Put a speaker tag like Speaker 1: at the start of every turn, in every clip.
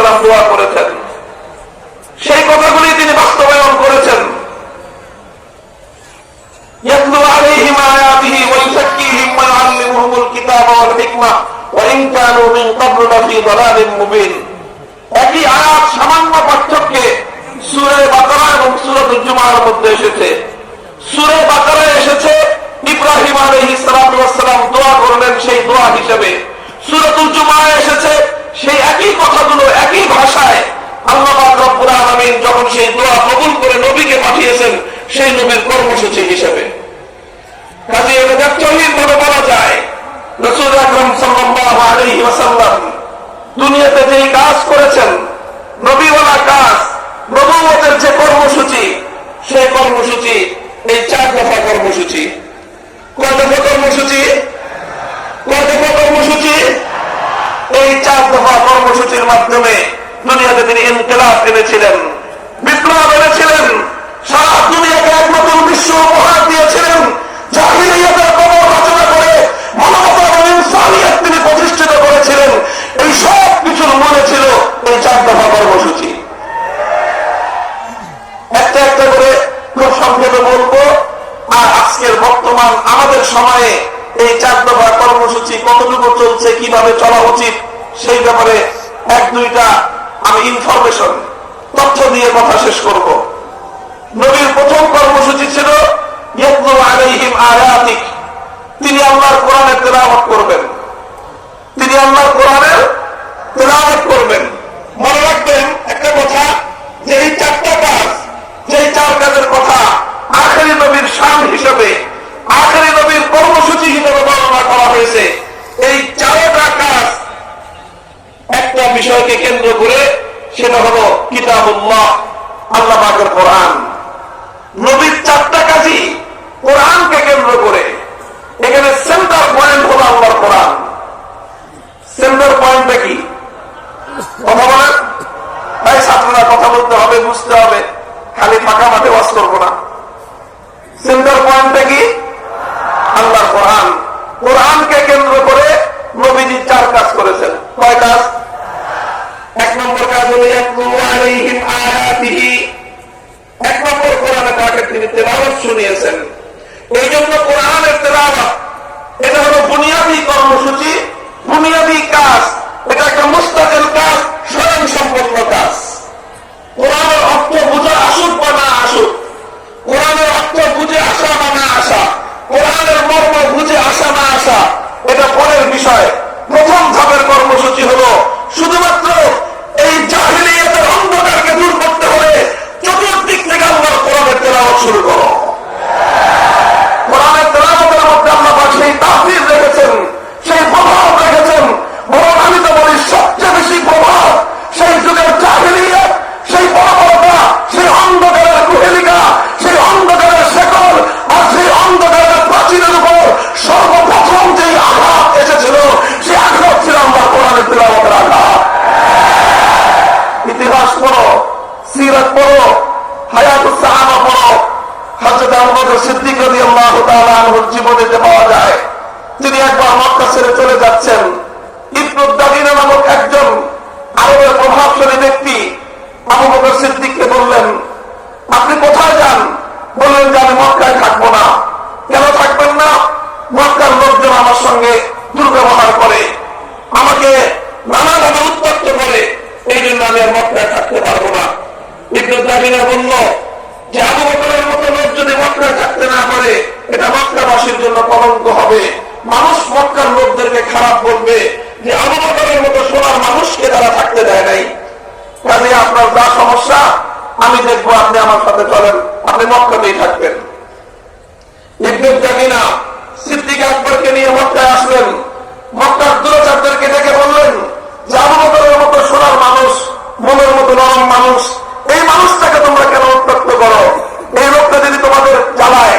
Speaker 1: সাল্লাম দোয়া করেছেন, সেই কথাগুলি তিনি বাস্তবায়ন করেছেন। ইয়াতলু আলাইহিম আয়াতিহি ওয়া ইউযাক্কিহিম ওয়া ইউআল্লিমুহুমুল কিতাবা ওয়াল হিকমা ওয়া ইন কানু মিন ক্বাবলু লাফী দালালিন মুবিন। একই আয়াত সামান্য পার্থক্যে সূরা বাকারা এবং সূরাতুল জুমার মধ্যে এসেছে। সূরা বাকারায় এসেছে ইব্রাহিম আলাইহিস সালাতু ওয়াস সালাম দোয়া করলেন সেই দোয়া হিসেবে। সূরাতুল জুমায় এসেছে সেই একই কথাগুলো একই ভাষায় আল্লাহ পাক রব্বুল আলামিন যখন সেই দোয়া কবুল করে নবীকে পাঠিয়েছেন সেই নবীর কর্মসূচি হিসেবে। কাজে এটা ব্যক্তিহীন ভাবে বলা যায় রাসূল আকরাম সাল্লাল্লাহু আলাইহি ওয়াসাল্লাম দুনিয়াতে যেই কাজ করেছেন, নবীওয়ালা কাজ, নবুয়তের যে কর্মসূচি, সেই কর্মসূচি এই 4 দফা কর্মসূচি। কয় দফা কর্মসূচি? কয় দফা কর্মসূচি? এই 4 দফা কর্মসূচির মাধ্যমে দুনিয়াতে তিনি ইনকিলাব এনেছিলেন, বিপ্লব এনেছিলেন, সারা দুনিয়াকে এক নতুন বিশ্ব উপহার দিয়েছিলেন। জাহিলিয়াতের কবর রচনা করে মানবতা এবং ইনসানিয়ত তিনি প্রতিষ্ঠিত করেছিলেন। এই সব কিছুর মনে ছিল এই 4 দফা কর্মসূচি। একটা একটা করে খুব সংক্ষেপে বলবো। আর আজকের বর্তমান আমাদের সময়ে এই 4 দফা কর্মসূচি কতটুকু চলছে, কিভাবে চলা উচিত, সেই ব্যাপারে 1-2টা আমি ইনফরমেশন, তথ্য দিয়ে কথা শেষ করব। নবীর প্রথম কর্মসূচি ছিল ইয়াতলু আলাইহিম আয়াতিক, তিনি আল্লাহর কোরআনের তেলাওয়াত করবেন। তিনি আল্লাহর কোরআনের তেলাওয়াত করবেন। মনে রাখবেন একটা কথা, যে এই 4টা কাজ, যে 4 কাজের কথা আখেরি নবীর শান হিসেবে, আখেরি নবীর কর্মসূচি হিসেবে বর্ণনা করা হয়েছে, এই 4টা কাজ একটা বিষয়কে কেন্দ্র করে, সেটা হলো কিতাবুল্লাহ, আল্লাহ পাকের কোরআন। নবীর 4টা কাজই কোরআনকে কেন্দ্র করে। এখানে সেন্টার পয়েন্ট হলো আল্লাহর কোরআন। সেন্টার পয়েন্টটা কি? কথা বলেন ভাই, ছাত্ররা কথা বলতে হবে, বুঝতে হবে, খালি ফাঁকা মাঠে ওয়াজ করবো না। সেন্টার পয়েন্টটা কি? আল্লাহর কোরআন। কোরআনকে কেন্দ্র করে নবীজি 4 কাজ করেছেন। কয় কাজ? 1 নম্বর কাজ হলো ইয়াতলু আলাইহিম আয়াতিহি। 1 নম্বর কোরআনে তাকে তিনি তেলাওয়াত শুনিয়েছেন। এই জন্য কোরআনের তেলাওয়াত এটা হলো বুনিয়াদী কর্মসূচি, বুনিয়াদী কাজ। এটা একটা মুস্তাকিল কাজ, স্বয়ং সম্পন্ন কাজ। কোরআনের অর্থ বুঝে আসুক বা না আসুক, কোরআনের অর্থ বুঝে আসা বা না আসা, কোরআনের মর্ম বুঝে আসা না আসা, এটা পরের বিষয়। প্রথম ধাপের কর্মসূচি হলো শুধুমাত্র এই জাহিলিয়াতের অন্ধকারকে দূর করতে হলে চতুর্দিক থেকে আল্লাহর কোরআনের তেলাওয়াত শুরু করো। কোরআনের তেলাওয়াতের মধ্যে আল্লাহ পাক সেই তাসির রেখেছেন, সেই প্রভাব রেখেছেন। বরং আমি তো বলি সবচেয়ে বেশি প্রভাব সেই যুগের জাহিলিয়াত, সেই বর্বরতা, সেই অন্ধকারের কুহেলিকা, সেই অন্ধকারের শেকল আর সেই অন্ধকারের প্রাচীরের উপর সর্বপ্রথম যেই আঘাত এসেছিল, সেই আঘাত ছিল আল্লাহর কোরআনের তেলাওয়াতের আঘাত। ইতিহাস পড়ো, সিরাত পড়ো, হায়াতুস সাহাবা পড়ো। হযরত আবু বকর সিদ্দিক রাদিয়াল্লাহু তাআলা আনহুর জীবনীতে পাওয়া যায়, তিনি একবার মক্কা ছেড়ে চলে যাচ্ছেন। ইবনু দাগিনা নামক একজন আরবের প্রভাবশালী ব্যক্তি আবু বকর সিদ্দিককে বললেন, আপনি কোথায় যান? বললেন যে আমি মক্কায় থাকবো না। কেন থাকবেন না? মক্কার লোকজন আমার সঙ্গে দুর্ব্যবহার করে, আমাকে নানাভাবে উত্ত্যক্ত করে, এই জন্য আমি আর মক্কায় থাকতে পারবো না। ইবনু দাগিনা বলল যে আবু বকরের মতো লোক যদি মক্কায় থাকতে না পারে, এটা মক্কাবাসীর জন্য কলঙ্ক হবে। মানুষ মক্কার লোকদেরকে খারাপ বলবে যে আবু বকরের মতো সোনার মানুষকে তারা থাকতে দেয় নাই। কাজে আপনার যা সমস্যা আমি দেখবো, আপনি আমার সাথে চলেন, আপনি মক্কাতেই থাকবেন। ইবনু দাগিনা সিদ্দিক আকবরকে নিয়ে মক্কায় আসলেন। মক্কার দুরাচারদেরকে ডেকে বললেন যে আবু বকরের মতো সোনার মানুষ, মনের মতো নরম মানুষ, এই মানুষটাকে তোমরা কেন উত্তপ্ত করো? এই লোকটা যদি তোমাদের জ্বালায়,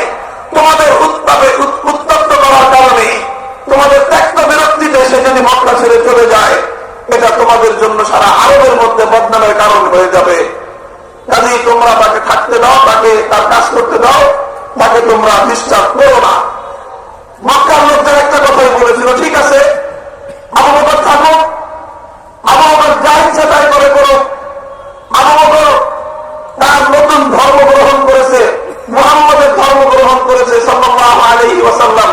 Speaker 1: তোমাদের উত্তপ্ত করার কারণে, তোমাদের ত্যাক্ত বিরক্তিতে সে যদি মক্কা ছেড়ে চলে যায়, এটা তোমাদের জন্য সারা আরবের মধ্যে বদনামের কারণ হয়ে যাবে। কাজেই তোমরা তাকে থাকতে দাও, তাকে তার কাজ করতে দাও, তাকে তোমরা ডিস্টার্ব করো না। মক্কার লোকদের একটা কথাই বলেছিল, ঠিক আছে আবু বকর থাকুক, আবু বকর যা ইচ্ছা তাই করে ধর্ম গ্রহণ করেছে, মুহাম্মদের ধর্ম গ্রহণ করেছে সাল্লাল্লাহু আলাইহি ওয়াসাল্লাম।